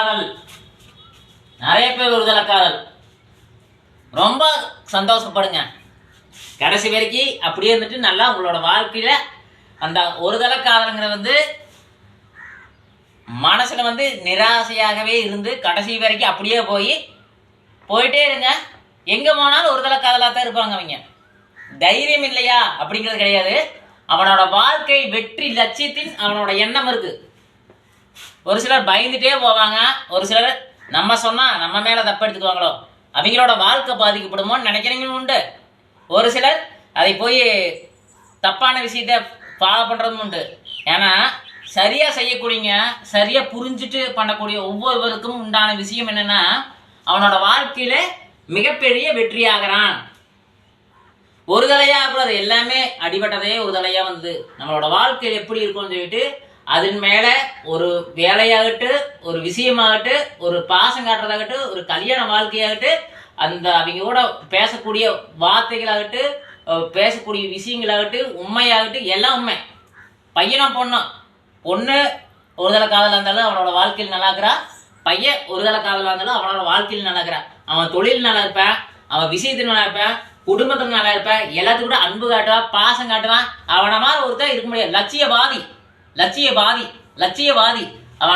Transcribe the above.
காதல். நிறைய பேர் ஒருதலை காதல். ரொம்ப சந்தோஷப்படுங்க. கடைசி வரைக்கும் அப்படியே இருந்துட்டு நல்லா உங்களோட வாழ்க்கையில அந்த ஒருதலை காதலுங்கிறது மனசுல நிராசையாகவே இருந்து கடைசி வரைக்கும் அப்படியே போயிட்டே இருங்க. எங்க போனாலும் ஒருதலை காதலா தான் இருப்பாங்க. அவங்க தைரியம் இல்லையா அப்படிங்கிறது கிடையாது. அவனோட வாழ்க்கை வெற்றி லட்சியத்தின் அவனோட எண்ணம் இருக்கு. ஒரு சிலர் பயந்துட்டே போவாங்க. ஒரு சிலர் நம்ம சொன்னா நம்ம மேல தப்பு எடுத்துக்குவாங்களோ, அவங்களோட வாழ்க்கை பாதிக்கப்படுமோன்னு நினைக்கிறவங்களும் உண்டு. ஒரு சிலர் அதை போய் தப்பான விஷயத்த ஃபாலோ பண்றதும் உண்டு. ஏன்னா சரியா செய்யக்கூடியங்க, சரியா புரிஞ்சுட்டு பண்ணக்கூடிய ஒவ்வொருவருக்கும் உண்டான விஷயம் என்னன்னா, அவனோட வாழ்க்கையில மிகப்பெரிய வெற்றி ஆகிறான். ஒரு தலையா ஆகுறது எல்லாமே அடிபட்டதே ஒரு தலையா நம்மளோட வாழ்க்கையில் எப்படி இருக்கும்னு சொல்லிட்டு அதன் மேல ஒரு வேலையாகட்டு, ஒரு விஷயமாகட்டு, ஒரு பாசம் காட்டுறதாகட்டு, ஒரு கல்யாண வாழ்க்கையாகட்டு, அந்த அவங்க கூட பேசக்கூடிய வார்த்தைகளாகட்டு, பேசக்கூடிய விஷயங்களாகட்டு, உண்மையாகட்டு, எல்லாம் உண்மை. பையனும் பொண்ணு ஒருதலை காதலாக இருந்தாலும் அவனோட வாழ்க்கையில் நல்லா இருக்கிறா. பையன் ஒருதலை காதலாக இருந்தாலும் அவனோட வாழ்க்கையில் நல்லா இருக்கிறான். அவன் தொழில் நல்லா இருப்பான், அவன் விஷயத்தில் நல்லா இருப்பான், குடும்பத்துக்கு நல்லா இருப்பான், எல்லாத்துக்கும் கூட அன்பு காட்டுவான், பாசம் காட்டுவான். அவனை மாதிரி ஒருத்தர் இருக்க முடியாது. லட்சியவாதி அவன்.